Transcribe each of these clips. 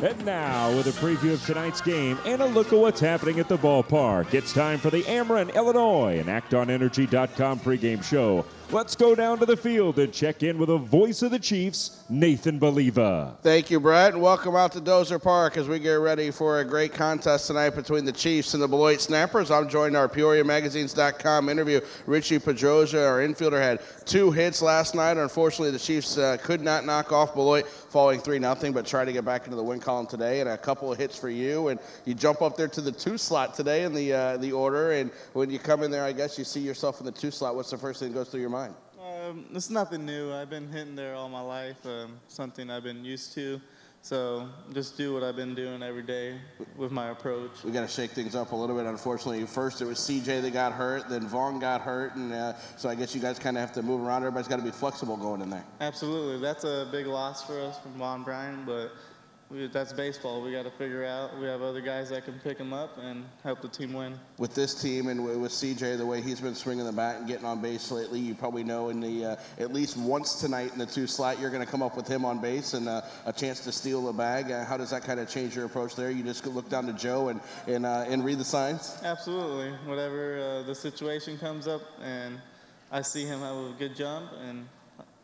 And now, with a preview of tonight's game and a look at what's happening at the ballpark, it's time for the Ameren, Illinois, and ActonEnergy.com pregame show. Let's go down to the field and check in with the voice of the Chiefs, Nathan Baliva. Thank you, Brett, and welcome out to Dozer Park as we get ready for a great contest tonight between the Chiefs and the Beloit Snappers. I'm joined our PeoriaMagazines.com interview. Richy Pedroza, our infielder, had 2 hits last night. Unfortunately, the Chiefs could not knock off Beloit, falling 3-0, but tried to get back into the win column today, and a couple of hits for you. And you jump up there to the 2 slot today in the order, and when you come in there, I guess you see yourself in the 2 slot. What's the first thing that goes through your mind? It's nothing new. I've been hitting there all my life, something I've been used to. So just do what I've been doing every day with my approach. We got to shake things up a little bit, unfortunately. First it was CJ that got hurt, then Vaughn got hurt, and so I guess you guys kind of have to move around. Everybody's got to be flexible going in there. Absolutely. That's a big loss for us from Vaughn Bryan, but that's baseball. We got to figure out. We have other guys that can pick him up and help the team win. With this team and with CJ, the way he's been swinging the bat and getting on base lately, you probably know in the at least once tonight in the 2 slot, you're going to come up with him on base and a chance to steal the bag. How does that kind of change your approach there? You just look down to Joe and read the signs? Absolutely. Whatever the situation comes up and I see him have a good jump, and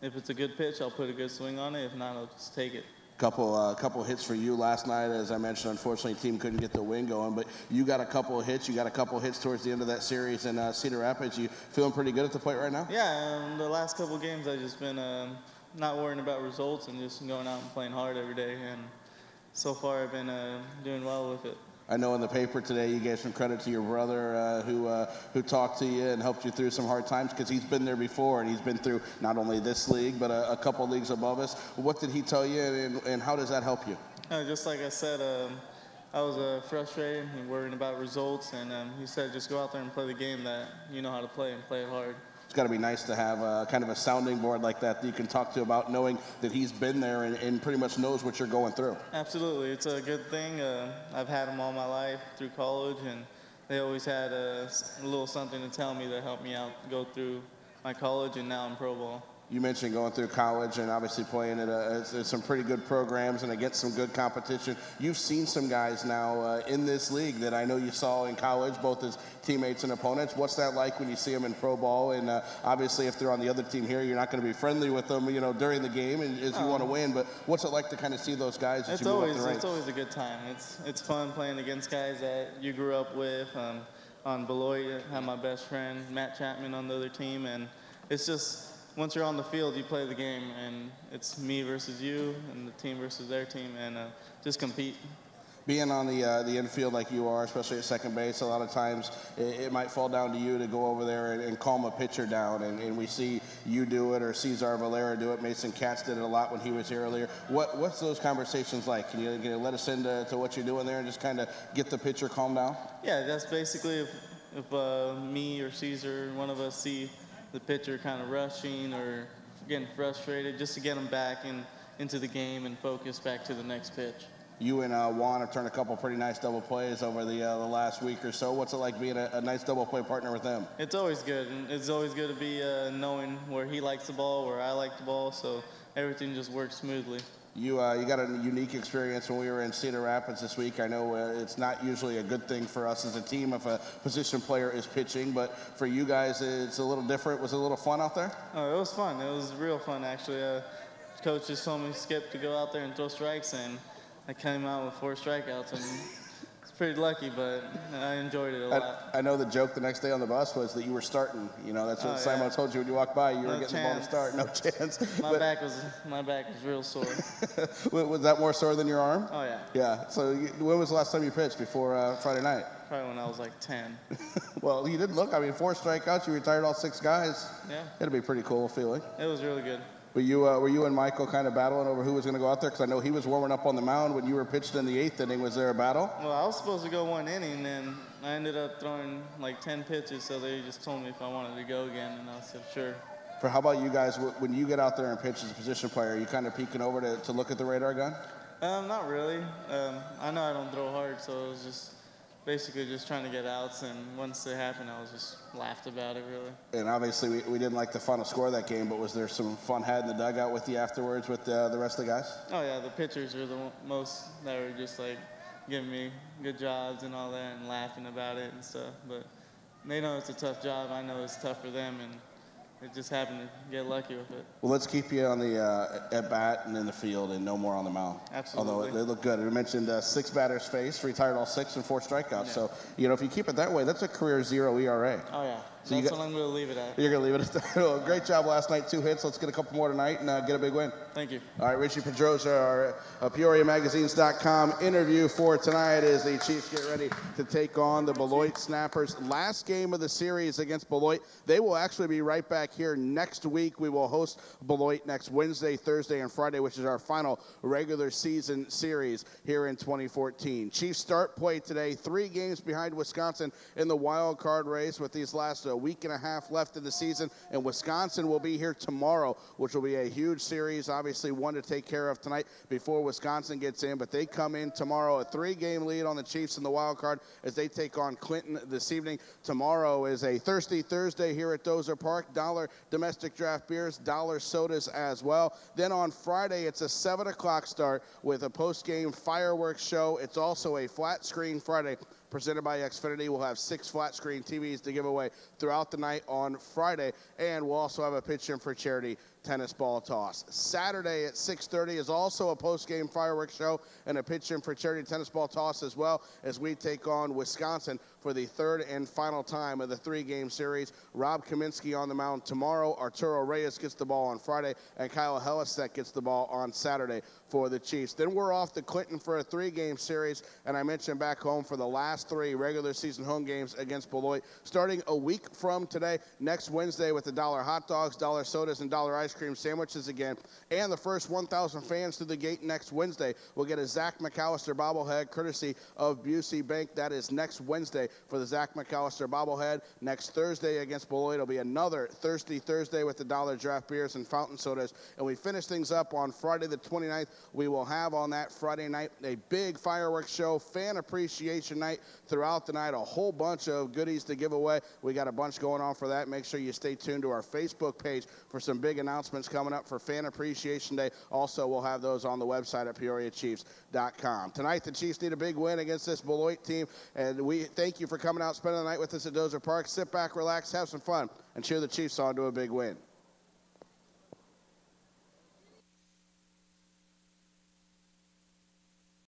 if it's a good pitch, I'll put a good swing on it. If not, I'll just take it. Couple hits for you last night. As I mentioned, unfortunately, the team couldn't get the win going, but you got a couple of hits. You got a couple of hits towards the end of that series in Cedar Rapids. You feeling pretty good at the plate right now? Yeah, the last couple of games I've just been not worrying about results and just going out and playing hard every day, and so far I've been doing well with it. I know in the paper today you gave some credit to your brother who talked to you and helped you through some hard times, because he's been there before and he's been through not only this league but a couple leagues above us. What did he tell you, and how does that help you? Just like I said, I was frustrated and worrying about results, and he said just go out there and play the game that you know how to play and play it hard. It's got to be nice to have kind of a sounding board like that you can talk to about, knowing that he's been there and pretty much knows what you're going through. Absolutely. It's a good thing. I've had him all my life through college, and they always had a little something to tell me that helped me out go through my college and now in pro ball. You mentioned going through college and obviously playing at some pretty good programs and against some good competition. You've seen some guys now in this league that I know you saw in college, both as teammates and opponents. What's that like when you see them in pro ball? And obviously, if they're on the other team here, you're not going to be friendly with them, during the game and as you want to win. But what's it like to kind of see those guys as you move up the ranks? It's always a good time. It's fun playing against guys that you grew up with. On Beloit, I have my best friend Matt Chapman on the other team, and it's just, once you're on the field, you play the game, and it's me versus you and the team versus their team, and just compete. Being on the infield like you are, especially at second base, a lot of times it might fall down to you to go over there and calm a pitcher down, and we see you do it, or Cesar Valera do it. Mason Katz did it a lot when he was here earlier. What's those conversations like? Can you let us into what you're doing there and just kind of get the pitcher calmed down? Yeah, that's basically if me or Cesar, one of us, see the pitcher kind of rushing or getting frustrated, just to get him back into the game and focus back to the next pitch. You and Juan have turned a couple pretty nice double plays over the last week or so. What's it like being a nice double play partner with them? It's always good. And it's always good to be knowing where he likes the ball, where I like the ball, so everything just works smoothly. You got a unique experience when we were in Cedar Rapids this week. I know it's not usually a good thing for us as a team if a position player is pitching, but for you guys, it's a little different. Was it a little fun out there? Oh, it was fun. It was real fun, actually. Coach just told me, Skip, to go out there and throw strikes, and I came out with 4 strikeouts, and it's pretty lucky, but I enjoyed it a lot. I know the joke the next day on the bus was that you were starting. That's what Simon told you when you walked by. You were getting the ball to start. No chance. My back was real sore. Was that more sore than your arm? Oh, yeah. Yeah. So when was the last time you pitched before Friday night? Probably when I was like 10. Well, you didn't look. 4 strikeouts. You retired all 6 guys. Yeah. It'd be a pretty cool feeling. It was really good. Were you and Michael kind of battling over who was going to go out there? Because I know he was warming up on the mound when you were pitched in the 8th inning. Was there a battle? Well, I was supposed to go 1 inning, and I ended up throwing like 10 pitches, so they just told me if I wanted to go again, and I said sure. For how about you guys, when you get out there and pitch as a position player, are you kind of peeking over to look at the radar gun? Not really. I know I don't throw hard, so it was just basically just trying to get outs, and once they happened, I was just laughed about it, really. And obviously, we didn't like the final score of that game, but was there some fun had in the dugout with you afterwards with the rest of the guys? Oh, yeah, the pitchers were the most that were just, like, giving me good jobs and all that and laughing about it and stuff. But they know it's a tough job. I know it's tough for them, and it just happened to get lucky with it. Well, let's keep you on the at-bat and in the field and no more on the mound. Absolutely. Although they look good. We mentioned 6 batters faced, retired all 6 and 4 strikeouts. Yeah. So, you know, if you keep it that way, that's a career 0 ERA. Oh, yeah. So That's what I'm going to leave it at. You're going to leave it at that. Well, great job last night, 2 hits. Let's get a couple more tonight and get a big win. Thank you. All right, Richy Pedroza, our PeoriaMagazines.com interview for tonight as the Chiefs get ready to take on the Beloit Snappers. Last game of the series against Beloit. They will actually be right back here next week. We will host Beloit next Wednesday, Thursday, and Friday, which is our final regular season series here in 2014. Chiefs start play today, 3 games behind Wisconsin in the wild card race with these last week and a half left in the season, and Wisconsin will be here tomorrow, which will be a huge series, obviously one to take care of tonight before Wisconsin gets in, but they come in tomorrow, a 3-game lead on the Chiefs in the wild card as they take on Clinton this evening. Tomorrow is a Thirsty Thursday here at Dozer Park, $1 domestic draft beers, $1 sodas as well. Then on Friday, it's a 7 o'clock start with a post-game fireworks show. It's also a flat screen Friday presented by Xfinity. We'll have 6 flat screen TVs to give away throughout the night on Friday, and we'll also have a pitch in for charity tennis ball toss. Saturday at 6:30 is also a post-game fireworks show and a pitch in for charity tennis ball toss as well as we take on Wisconsin for the 3rd and final time of the 3-game series. Rob Kaminsky on the mound tomorrow. Arturo Reyes gets the ball on Friday, and Kyle Hellisek gets the ball on Saturday for the Chiefs. Then we're off to Clinton for a 3-game series, and I mentioned back home for the last 3 regular season home games against Beloit, starting a week from today, next Wednesday with the $1 hot dogs, $1 sodas, and $1 ice cream sandwiches again. And the first 1,000 fans through the gate next Wednesday will get a Zach McAllister bobblehead courtesy of Busey Bank. That is next Wednesday for the Zach McAllister bobblehead. Next Thursday against Beloit, it'll be another Thirsty Thursday with the $1 draft beers and fountain sodas. And we finish things up on Friday the 29th. We will have on that Friday night a big fireworks show, fan appreciation night throughout the night, a whole bunch of goodies to give away. We got a bunch going on for that. Make sure you stay tuned to our Facebook page for some big announcements coming up for Fan Appreciation Day. Also, we'll have those on the website at PeoriaChiefs.com. Tonight, the Chiefs need a big win against this Beloit team, and we thank you for coming out, spending the night with us at Dozer Park. Sit back, relax, have some fun, and cheer the Chiefs on to a big win.